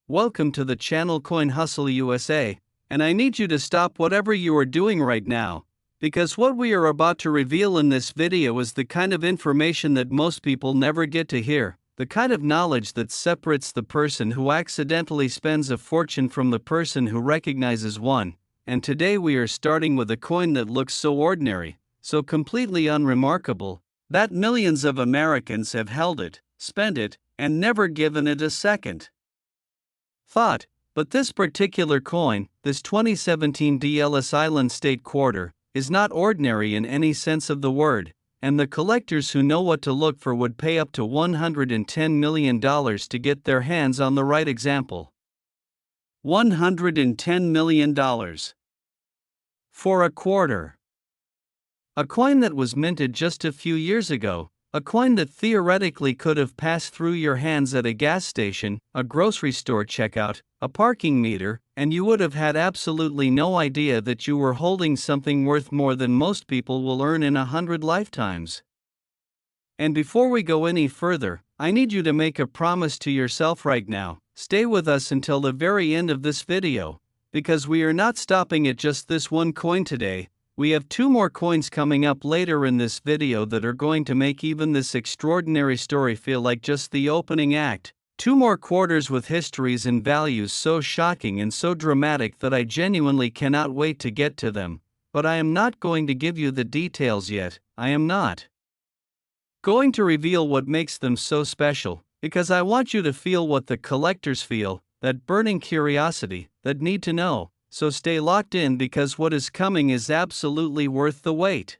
Welcome to the channel Coin Hustle USA, and I need you to stop whatever you are doing right now, because what we are about to reveal in this video is the kind of information that most people never get to hear, the kind of knowledge that separates the person who accidentally spends a fortune from the person who recognizes one. And today we are starting with a coin that looks so ordinary, so completely unremarkable, that millions of Americans have held it, spent it, and never given it a second thought. But this particular coin, this 2017 Ellis Island State Quarter, is not ordinary in any sense of the word, and the collectors who know what to look for would pay up to $110 million to get their hands on the right example. $110 million for a quarter. A coin that was minted just a few years ago, a coin that theoretically could have passed through your hands at a gas station, a grocery store checkout, a parking meter, and you would have had absolutely no idea that you were holding something worth more than most people will earn in 100 lifetimes. And before we go any further, I need you to make a promise to yourself right now. Stay with us until the very end of this video, because we are not stopping at just this one coin today. We have two more coins coming up later in this video that are going to make even this extraordinary story feel like just the opening act. Two more quarters with histories and values so shocking and so dramatic that I genuinely cannot wait to get to them. But I am not going to give you the details yet. I am not going to reveal what makes them so special, because I want you to feel what the collectors feel, that burning curiosity, that need to know. So stay locked in, because what is coming is absolutely worth the wait.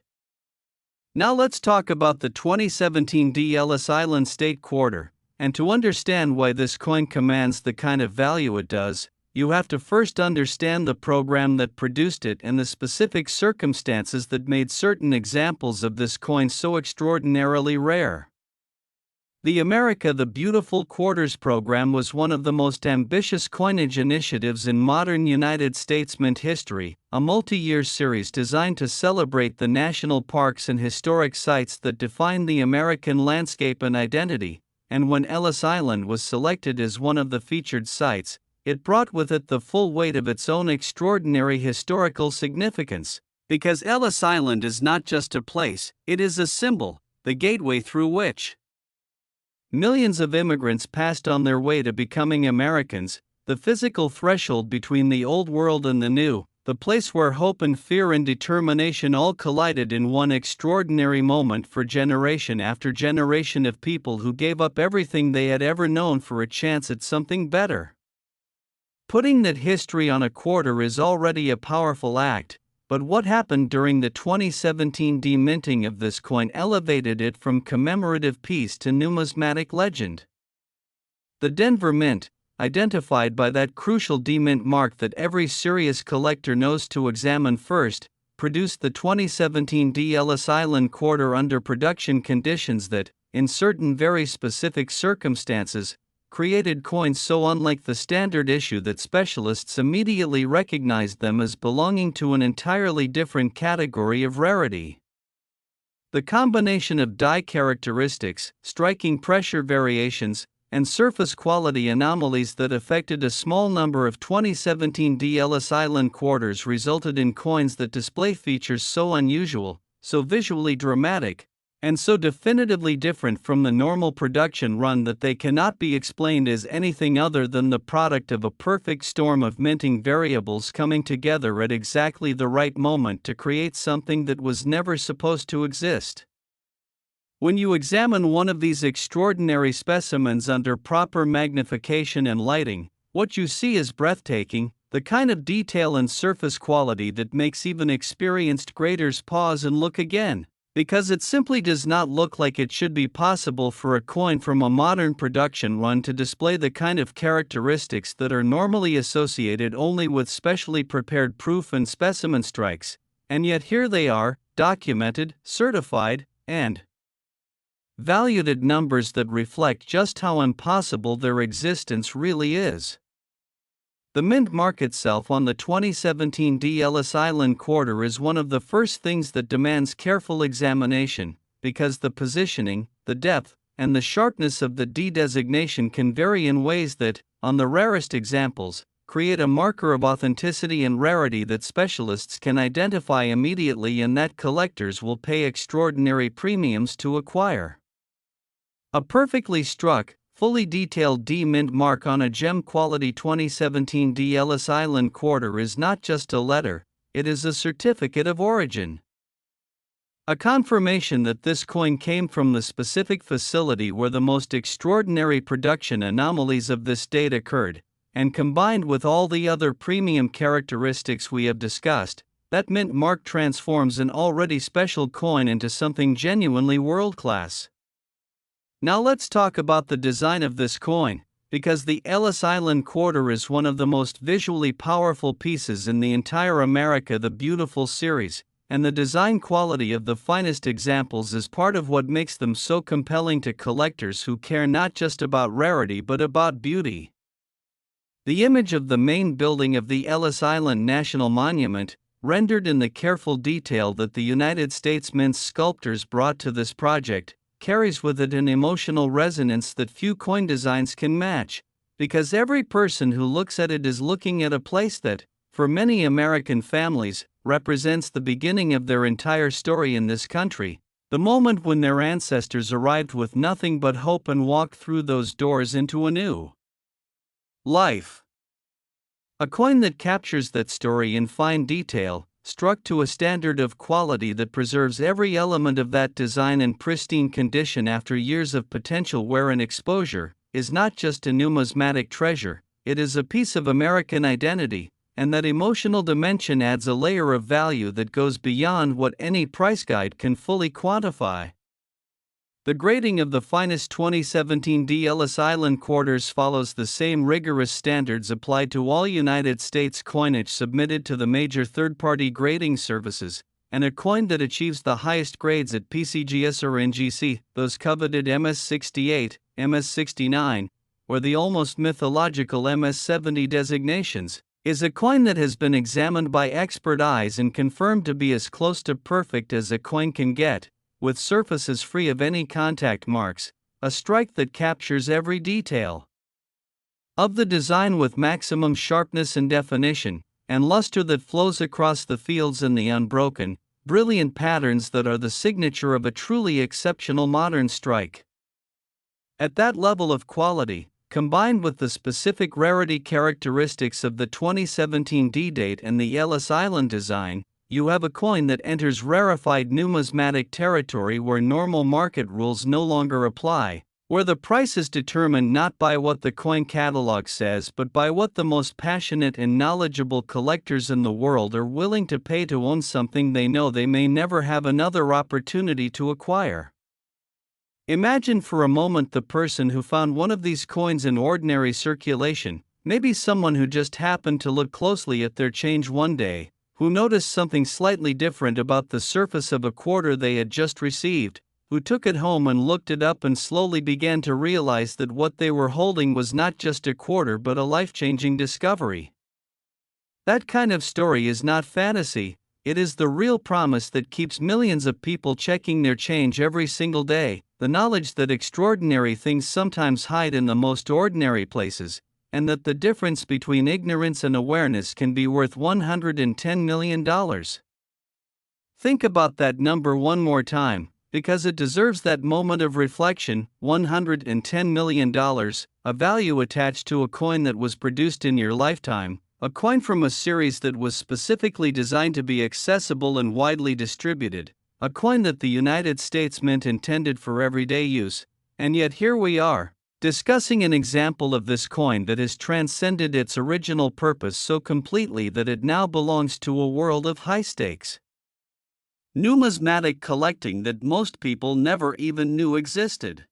Now let's talk about the 2017 Ellis Island State Quarter, and to understand why this coin commands the kind of value it does, you have to first understand the program that produced it and the specific circumstances that made certain examples of this coin so extraordinarily rare. The America the Beautiful Quarters program was one of the most ambitious coinage initiatives in modern United States mint history, a multi-year series designed to celebrate the national parks and historic sites that define the American landscape and identity. And when Ellis Island was selected as one of the featured sites, it brought with it the full weight of its own extraordinary historical significance. Because Ellis Island is not just a place, it is a symbol, the gateway through which millions of immigrants passed on their way to becoming Americans, the physical threshold between the old world and the new, the place where hope and fear and determination all collided in one extraordinary moment for generation after generation of people who gave up everything they had ever known for a chance at something better. Putting that history on a quarter is already a powerful act. But what happened during the 2017 deminting of this coin elevated it from commemorative piece to numismatic legend. The Denver Mint, identified by that crucial demint mark that every serious collector knows to examine first, produced the 2017 Ellis Island Quarter under production conditions that, in certain very specific circumstances, created coins so unlike the standard issue that specialists immediately recognized them as belonging to an entirely different category of rarity. The combination of die characteristics, striking pressure variations, and surface quality anomalies that affected a small number of 2017 Ellis Island quarters resulted in coins that display features so unusual, so visually dramatic, and so definitively different from the normal production run that they cannot be explained as anything other than the product of a perfect storm of minting variables coming together at exactly the right moment to create something that was never supposed to exist. When you examine one of these extraordinary specimens under proper magnification and lighting, what you see is breathtaking, the kind of detail and surface quality that makes even experienced graders pause and look again. Because it simply does not look like it should be possible for a coin from a modern production run to display the kind of characteristics that are normally associated only with specially prepared proof and specimen strikes, and yet here they are, documented, certified, and valued at numbers that reflect just how impossible their existence really is. The mint mark itself on the 2017 Ellis Island Quarter is one of the first things that demands careful examination, because the positioning, the depth, and the sharpness of the D designation can vary in ways that, on the rarest examples, create a marker of authenticity and rarity that specialists can identify immediately and that collectors will pay extraordinary premiums to acquire. A perfectly struck, fully detailed D mint mark on a gem quality 2017 D Ellis Island Quarter is not just a letter, it is a certificate of origin. A confirmation that this coin came from the specific facility where the most extraordinary production anomalies of this date occurred, and combined with all the other premium characteristics we have discussed, that mint mark transforms an already special coin into something genuinely world-class. Now let's talk about the design of this coin, because the Ellis Island Quarter is one of the most visually powerful pieces in the entire America the Beautiful series, and the design quality of the finest examples is part of what makes them so compelling to collectors who care not just about rarity but about beauty. The image of the main building of the Ellis Island National Monument, rendered in the careful detail that the United States Mint's sculptors brought to this project, carries with it an emotional resonance that few coin designs can match, because every person who looks at it is looking at a place that, for many American families, represents the beginning of their entire story in this country, the moment when their ancestors arrived with nothing but hope and walked through those doors into a new life. A coin that captures that story in fine detail, struck to a standard of quality that preserves every element of that design in pristine condition after years of potential wear and exposure, is not just a numismatic treasure, it is a piece of American identity, and that emotional dimension adds a layer of value that goes beyond what any price guide can fully quantify. The grading of the finest 2017 D Ellis Island Quarters follows the same rigorous standards applied to all United States coinage submitted to the major third-party grading services, and a coin that achieves the highest grades at PCGS or NGC, those coveted MS68, MS69, or the almost mythological MS70 designations, is a coin that has been examined by expert eyes and confirmed to be as close to perfect as a coin can get, with surfaces free of any contact marks, a strike that captures every detail of the design with maximum sharpness and definition, and luster that flows across the fields in the unbroken, brilliant patterns that are the signature of a truly exceptional modern strike. At that level of quality, combined with the specific rarity characteristics of the 2017 D-date and the Ellis Island design, you have a coin that enters rarefied numismatic territory where normal market rules no longer apply, where the price is determined not by what the coin catalog says but by what the most passionate and knowledgeable collectors in the world are willing to pay to own something they know they may never have another opportunity to acquire. Imagine for a moment the person who found one of these coins in ordinary circulation, maybe someone who just happened to look closely at their change one day, who noticed something slightly different about the surface of a quarter they had just received, who took it home and looked it up and slowly began to realize that what they were holding was not just a quarter but a life-changing discovery. That kind of story is not fantasy, it is the real promise that keeps millions of people checking their change every single day, the knowledge that extraordinary things sometimes hide in the most ordinary places, and that the difference between ignorance and awareness can be worth $110 million. Think about that number one more time, because it deserves that moment of reflection. $110 million, a value attached to a coin that was produced in your lifetime, a coin from a series that was specifically designed to be accessible and widely distributed, a coin that the United States Mint intended for everyday use, and yet here we are, discussing an example of this coin that has transcended its original purpose so completely that it now belongs to a world of high stakes numismatic collecting that most people never even knew existed.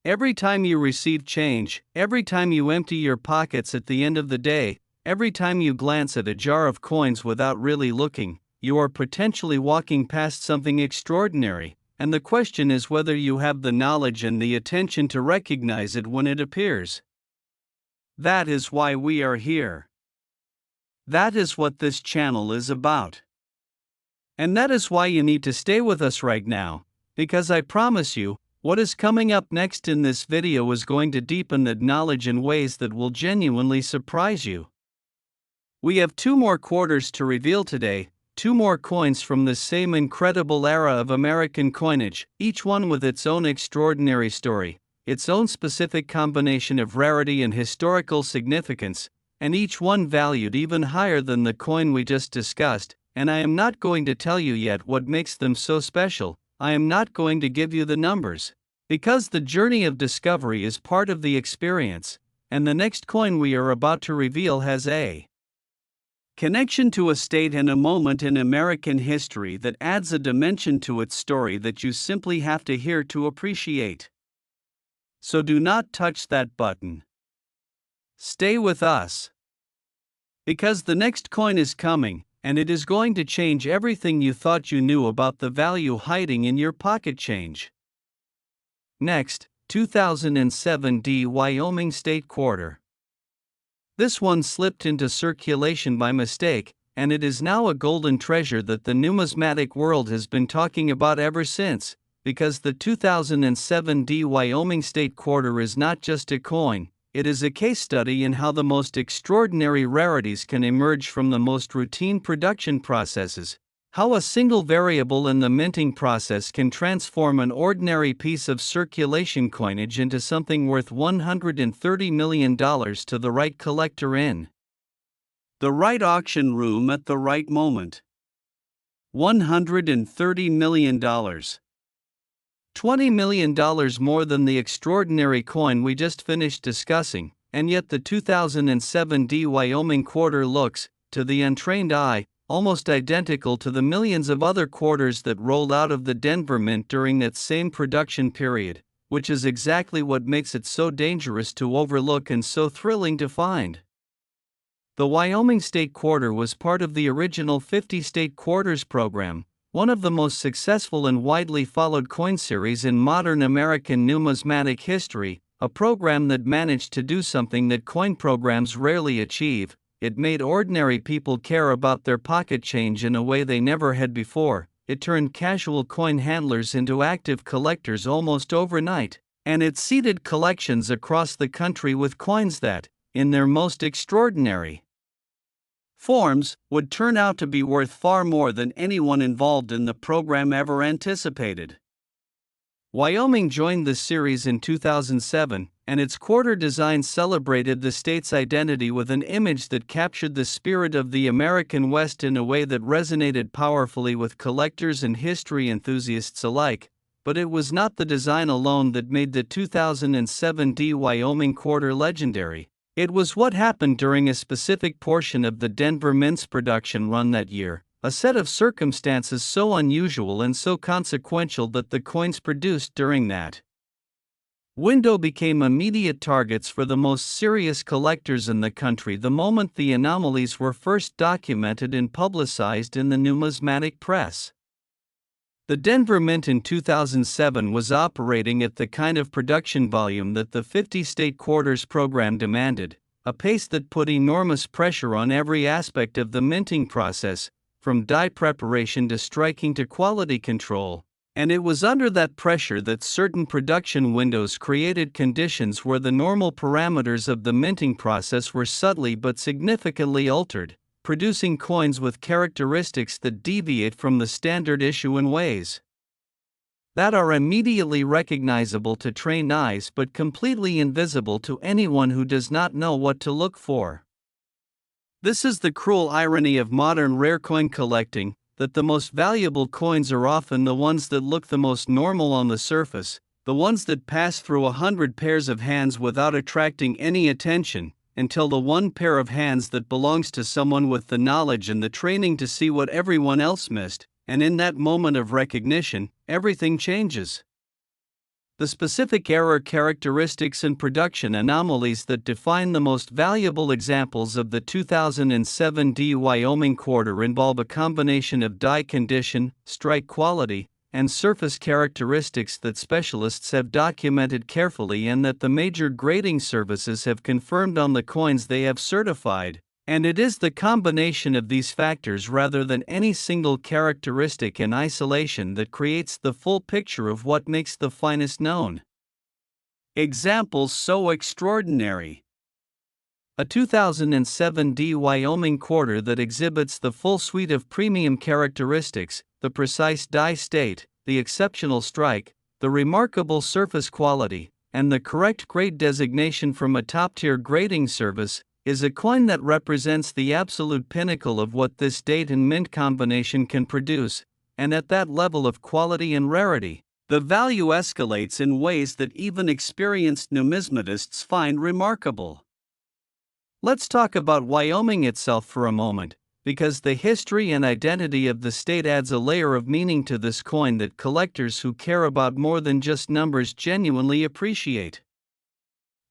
Every time you receive change, every time you empty your pockets at the end of the day, every time you glance at a jar of coins without really looking, you are potentially walking past something extraordinary, and the question is whether you have the knowledge and the attention to recognize it when it appears. That is why we are here. That is what this channel is about. And that is why you need to stay with us right now, because I promise you, What is coming up next in this video is going to deepen that knowledge in ways that will genuinely surprise you. We have 2 more quarters to reveal today, 2 more coins from this same incredible era of American coinage, each one with its own extraordinary story, its own specific combination of rarity and historical significance, and each one valued even higher than the coin we just discussed. And I am not going to tell you yet what makes them so special. I am not going to give you the numbers, because the journey of discovery is part of the experience, and the next coin we are about to reveal has a connection to a state and a moment in American history that adds a dimension to its story that you simply have to hear to appreciate. So do not touch that button. Stay with us, because the next coin is coming, and it is going to change everything you thought you knew about the value hiding in your pocket change. Next, 2007 Wyoming State Quarter. This one slipped into circulation by mistake, and it is now a golden treasure that the numismatic world has been talking about ever since, because the 2007 Wyoming State Quarter is not just a coin. It is a case study in how the most extraordinary rarities can emerge from the most routine production processes, how a single variable in the minting process can transform an ordinary piece of circulation coinage into something worth $130 million to the right collector in the right auction room at the right moment. $130 million. $20 million more than the extraordinary coin we just finished discussing, and yet the 2007 Wyoming Quarter looks, to the untrained eye, almost identical to the millions of other quarters that rolled out of the Denver Mint during that same production period, which is exactly what makes it so dangerous to overlook and so thrilling to find. The Wyoming State Quarter was part of the original 50 State Quarters program, one of the most successful and widely followed coin series in modern American numismatic history, a program that managed to do something that coin programs rarely achieve. It made ordinary people care about their pocket change in a way they never had before. It turned casual coin handlers into active collectors almost overnight, and it seeded collections across the country with coins that, in their most extraordinary forms, would turn out to be worth far more than anyone involved in the program ever anticipated. Wyoming joined the series in 2007, and its quarter design celebrated the state's identity with an image that captured the spirit of the American West in a way that resonated powerfully with collectors and history enthusiasts alike. But it was not the design alone that made the 2007 Wyoming Quarter legendary. It was what happened during a specific portion of the Denver Mint's production run that year, a set of circumstances so unusual and so consequential that the coins produced during that window became immediate targets for the most serious collectors in the country the moment the anomalies were first documented and publicized in the numismatic press. The Denver Mint in 2007 was operating at the kind of production volume that the 50 State Quarters program demanded, a pace that put enormous pressure on every aspect of the minting process, from die preparation to striking to quality control, and it was under that pressure that certain production windows created conditions where the normal parameters of the minting process were subtly but significantly altered, producing coins with characteristics that deviate from the standard issue in ways that are immediately recognizable to trained eyes but completely invisible to anyone who does not know what to look for. This is the cruel irony of modern rare coin collecting, that the most valuable coins are often the ones that look the most normal on the surface, the ones that pass through 100 pairs of hands without attracting any attention, until the one pair of hands that belongs to someone with the knowledge and the training to see what everyone else missed, and in that moment of recognition, everything changes. The specific error characteristics and production anomalies that define the most valuable examples of the 2007 Wyoming Quarter involve a combination of die condition, strike quality, and surface characteristics that specialists have documented carefully and that the major grading services have confirmed on the coins they have certified. And it is the combination of these factors rather than any single characteristic in isolation that creates the full picture of what makes the finest known. Examples so extraordinary. A 2007 Wyoming Quarter that exhibits the full suite of premium characteristics: the precise die state, the exceptional strike, the remarkable surface quality, and the correct grade designation from a top-tier grading service, is a coin that represents the absolute pinnacle of what this date and mint combination can produce, and at that level of quality and rarity, the value escalates in ways that even experienced numismatists find remarkable. Let's talk about Wyoming itself for a moment, because the history and identity of the state adds a layer of meaning to this coin that collectors who care about more than just numbers genuinely appreciate.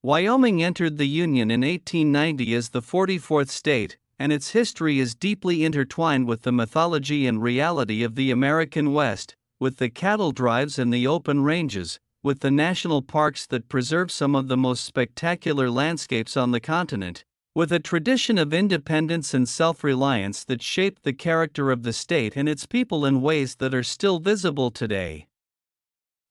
Wyoming entered the Union in 1890 as the 44th state, and its history is deeply intertwined with the mythology and reality of the American West, with the cattle drives and the open ranges, with the national parks that preserve some of the most spectacular landscapes on the continent, with a tradition of independence and self-reliance that shaped the character of the state and its people in ways that are still visible today.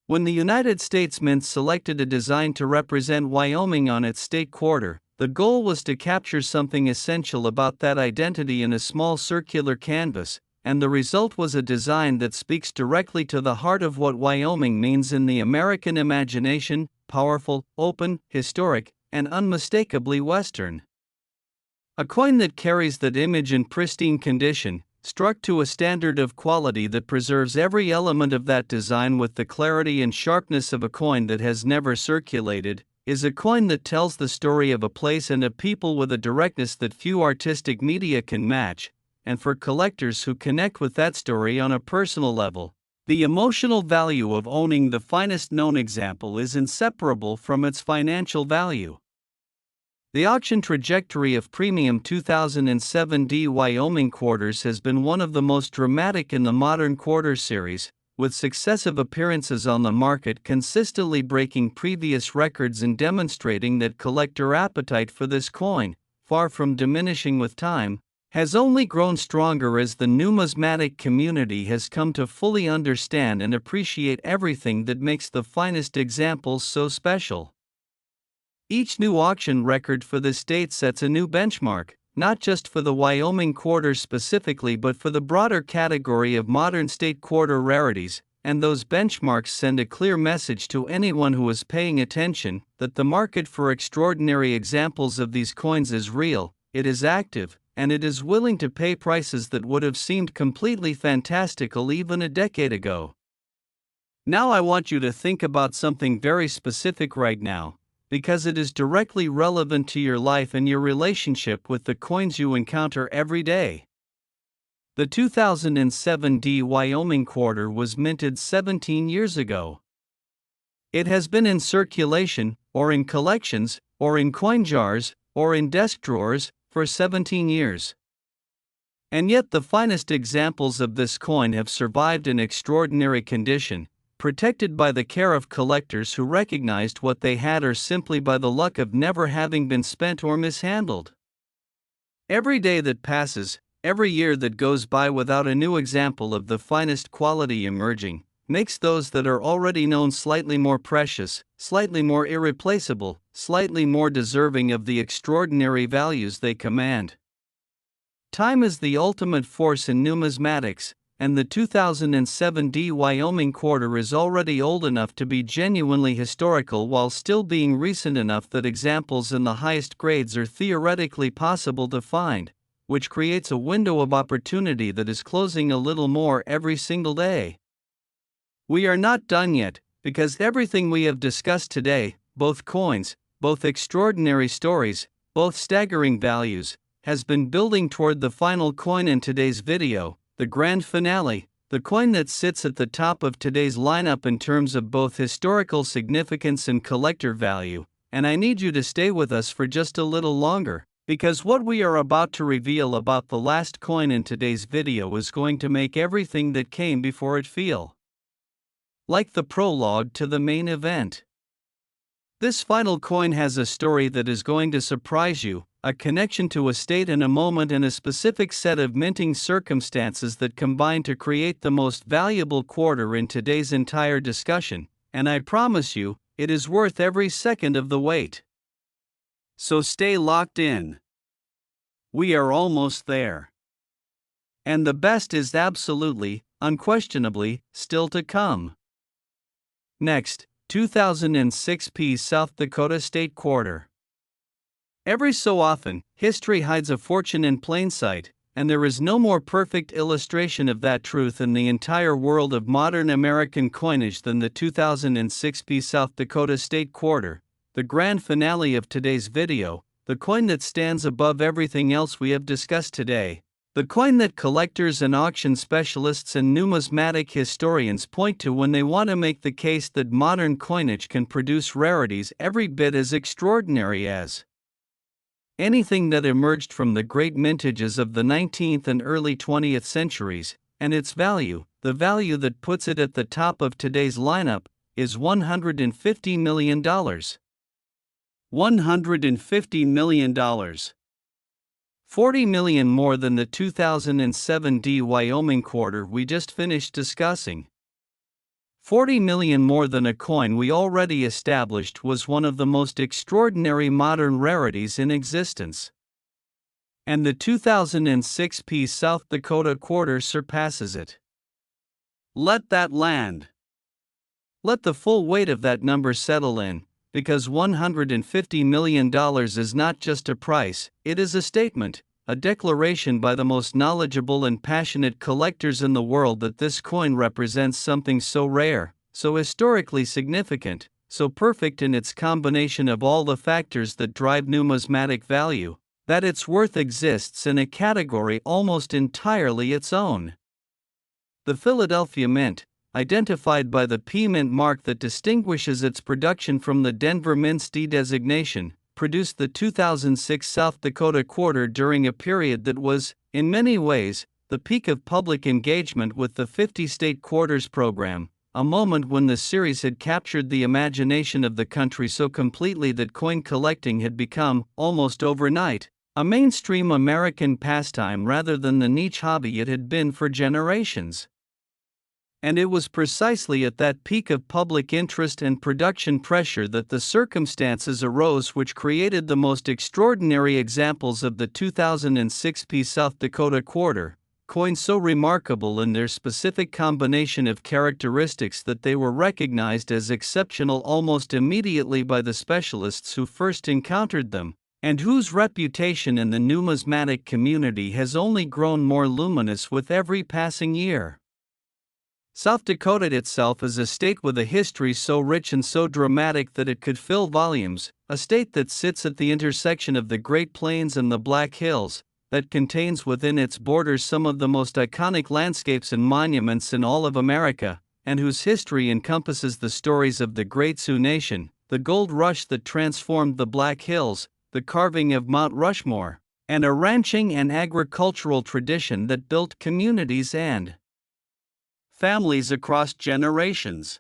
When the United States Mint selected a design to represent Wyoming on its state quarter, the goal was to capture something essential about that identity in a small circular canvas, and the result was a design that speaks directly to the heart of what Wyoming means in the American imagination: powerful, open, historic, and unmistakably Western. A coin that carries that image in pristine condition, struck to a standard of quality that preserves every element of that design with the clarity and sharpness of a coin that has never circulated, is a coin that tells the story of a place and a people with a directness that few artistic media can match, and for collectors who connect with that story on a personal level, the emotional value of owning the finest known example is inseparable from its financial value. The auction trajectory of premium 2007 Wyoming quarters has been one of the most dramatic in the modern quarter series, with successive appearances on the market consistently breaking previous records and demonstrating that collector appetite for this coin, far from diminishing with time, has only grown stronger as the numismatic community has come to fully understand and appreciate everything that makes the finest examples so special. Each new auction record for the state sets a new benchmark, not just for the Wyoming quarter specifically but for the broader category of modern state quarter rarities, and those benchmarks send a clear message to anyone who is paying attention that the market for extraordinary examples of these coins is real, it is active, and it is willing to pay prices that would have seemed completely fantastical even a decade ago. Now I want you to think about something very specific right now, because it is directly relevant to your life and your relationship with the coins you encounter every day. The 2007 Wyoming Quarter was minted 17 years ago. It has been in circulation, or in collections, or in coin jars, or in desk drawers, for 17 years. And yet the finest examples of this coin have survived in extraordinary condition, protected by the care of collectors who recognized what they had or simply by the luck of never having been spent or mishandled. Every day that passes, every year that goes by without a new example of the finest quality emerging, makes those that are already known slightly more precious, slightly more irreplaceable, slightly more deserving of the extraordinary values they command. Time is the ultimate force in numismatics, and the 2007 Wyoming Quarter is already old enough to be genuinely historical while still being recent enough that examples in the highest grades are theoretically possible to find, which creates a window of opportunity that is closing a little more every single day. We are not done yet, because everything we have discussed today, both coins, both extraordinary stories, both staggering values, has been building toward the final coin in today's video, the grand finale, the coin that sits at the top of today's lineup in terms of both historical significance and collector value, and I need you to stay with us for just a little longer, because what we are about to reveal about the last coin in today's video is going to make everything that came before it feel like the prologue to the main event. This final coin has a story that is going to surprise you, a connection to a state and a moment and a specific set of minting circumstances that combine to create the most valuable quarter in today's entire discussion, and I promise you, it is worth every second of the wait. So stay locked in. We are almost there. And the best is absolutely, unquestionably, still to come. Next, 2006 South Dakota State Quarter. Every so often, history hides a fortune in plain sight, and there is no more perfect illustration of that truth in the entire world of modern American coinage than the 2006 South Dakota State Quarter, the grand finale of today's video, the coin that stands above everything else we have discussed today. The coin that collectors and auction specialists and numismatic historians point to when they want to make the case that modern coinage can produce rarities every bit as extraordinary as anything that emerged from the great mintages of the 19th and early 20th centuries, and its value, the value that puts it at the top of today's lineup, is $150 million. $150 million. 40 million more than the 2007 Wyoming Quarter we just finished discussing. 40 million more than a coin we already established was one of the most extraordinary modern rarities in existence. And the 2006 South Dakota Quarter surpasses it. Let that land. Let the full weight of that number settle in, because $150 million is not just a price, it is a statement, a declaration by the most knowledgeable and passionate collectors in the world that this coin represents something so rare, so historically significant, so perfect in its combination of all the factors that drive numismatic value, that its worth exists in a category almost entirely its own. The Philadelphia Mint, identified by the P Mint mark that distinguishes its production from the Denver Mint's D designation, produced the 2006 South Dakota Quarter during a period that was, in many ways, the peak of public engagement with the 50-state quarters program, a moment when the series had captured the imagination of the country so completely that coin collecting had become, almost overnight, a mainstream American pastime rather than the niche hobby it had been for generations. And it was precisely at that peak of public interest and production pressure that the circumstances arose which created the most extraordinary examples of the 2006 South Dakota Quarter, coins so remarkable in their specific combination of characteristics that they were recognized as exceptional almost immediately by the specialists who first encountered them, and whose reputation in the numismatic community has only grown more luminous with every passing year. South Dakota itself is a state with a history so rich and so dramatic that it could fill volumes, a state that sits at the intersection of the Great Plains and the Black Hills, that contains within its borders some of the most iconic landscapes and monuments in all of America, and whose history encompasses the stories of the Great Sioux Nation, the gold rush that transformed the Black Hills, the carving of Mount Rushmore, and a ranching and agricultural tradition that built communities and families across generations.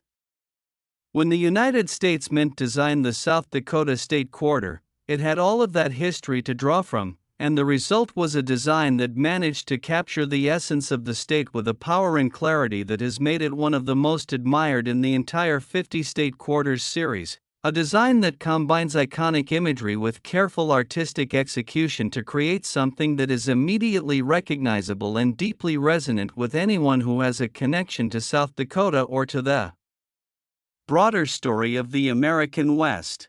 When the United States Mint designed the South Dakota State Quarter, it had all of that history to draw from, and the result was a design that managed to capture the essence of the state with a power and clarity that has made it one of the most admired in the entire 50-state quarters series, a design that combines iconic imagery with careful artistic execution to create something that is immediately recognizable and deeply resonant with anyone who has a connection to South Dakota or to the broader story of the American West.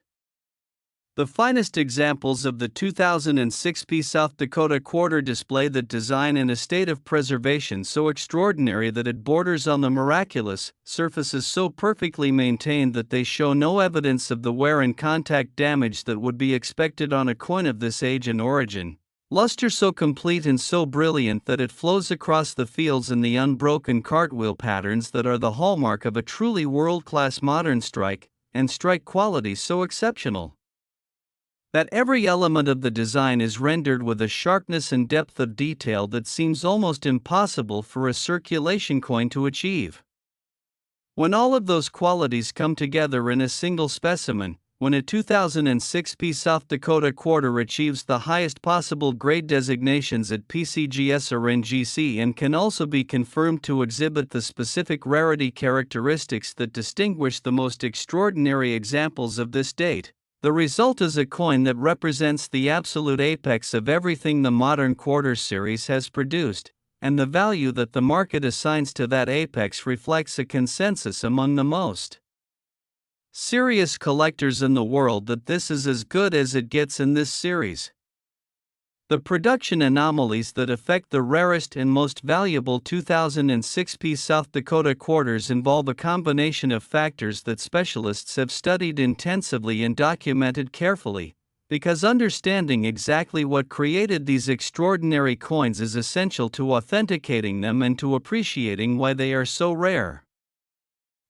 The finest examples of the 2006 South Dakota Quarter display that design in a state of preservation so extraordinary that it borders on the miraculous, surfaces so perfectly maintained that they show no evidence of the wear and contact damage that would be expected on a coin of this age and origin, luster so complete and so brilliant that it flows across the fields in the unbroken cartwheel patterns that are the hallmark of a truly world-class modern strike, and strike quality so exceptional that every element of the design is rendered with a sharpness and depth of detail that seems almost impossible for a circulation coin to achieve. When all of those qualities come together in a single specimen, when a 2006 South Dakota Quarter achieves the highest possible grade designations at PCGS or NGC and can also be confirmed to exhibit the specific rarity characteristics that distinguish the most extraordinary examples of this date. The result is a coin that represents the absolute apex of everything the modern quarter series has produced, and the value that the market assigns to that apex reflects a consensus among the most serious collectors in the world that this is as good as it gets in this series. The production anomalies that affect the rarest and most valuable 2006 South Dakota quarters involve a combination of factors that specialists have studied intensively and documented carefully, because understanding exactly what created these extraordinary coins is essential to authenticating them and to appreciating why they are so rare.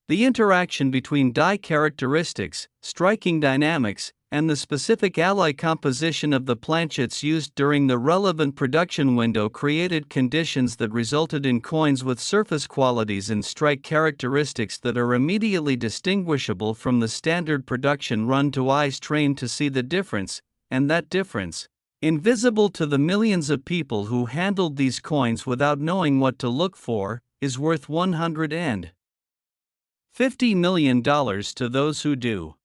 The interaction between die characteristics, striking dynamics, and the specific alloy composition of the planchets used during the relevant production window created conditions that resulted in coins with surface qualities and strike characteristics that are immediately distinguishable from the standard production run to eyes trained to see the difference, and that difference, invisible to the millions of people who handled these coins without knowing what to look for, is worth $150 million to those who do.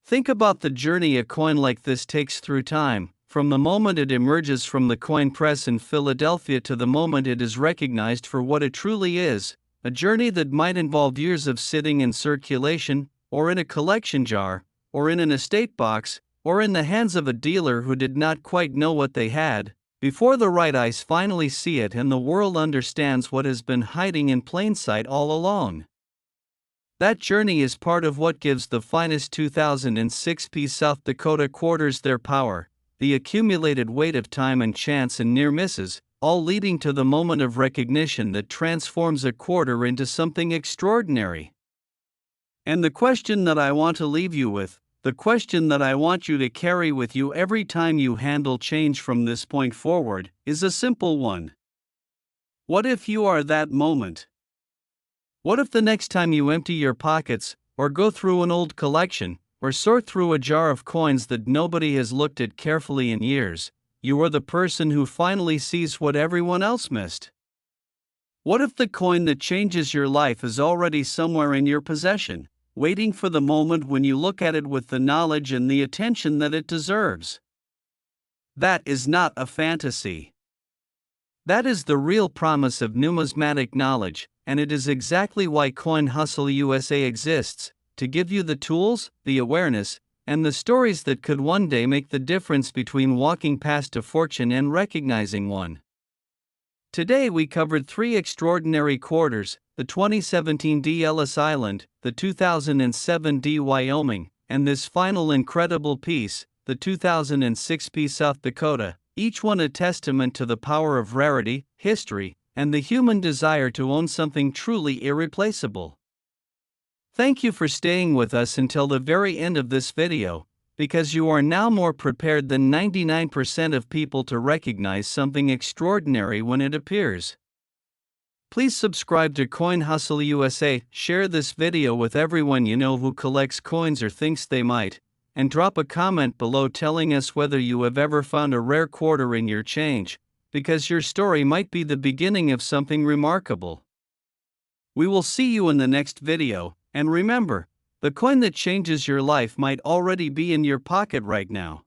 Think about the journey a coin like this takes through time, from the moment it emerges from the coin press in Philadelphia to the moment it is recognized for what it truly is, a journey that might involve years of sitting in circulation, or in a collection jar, or in an estate box, or in the hands of a dealer who did not quite know what they had, before the right eyes finally see it and the world understands what has been hiding in plain sight all along. That journey is part of what gives the finest 2006 South Dakota quarters their power, the accumulated weight of time and chance and near misses, all leading to the moment of recognition that transforms a quarter into something extraordinary. And the question that I want to leave you with, the question that I want you to carry with you every time you handle change from this point forward, is a simple one. What if you are that moment? What if the next time you empty your pockets, or go through an old collection, or sort through a jar of coins that nobody has looked at carefully in years, you are the person who finally sees what everyone else missed? What if the coin that changes your life is already somewhere in your possession, waiting for the moment when you look at it with the knowledge and the attention that it deserves? That is not a fantasy. That is the real promise of numismatic knowledge, and it is exactly why Coin Hustle USA exists, to give you the tools, the awareness, and the stories that could one day make the difference between walking past a fortune and recognizing one. Today we covered 3 extraordinary quarters, the 2017 D Ellis Island, the 2007 D Wyoming, and this final incredible piece, the 2006 South Dakota, each one a testament to the power of rarity, history, and the human desire to own something truly irreplaceable. Thank you for staying with us until the very end of this video, because you are now more prepared than 99% of people to recognize something extraordinary when it appears. Please subscribe to Coin Hustle USA, share this video with everyone you know who collects coins or thinks they might, and drop a comment below telling us whether you have ever found a rare quarter in your change, because your story might be the beginning of something remarkable. We will see you in the next video, and remember, the coin that changes your life might already be in your pocket right now.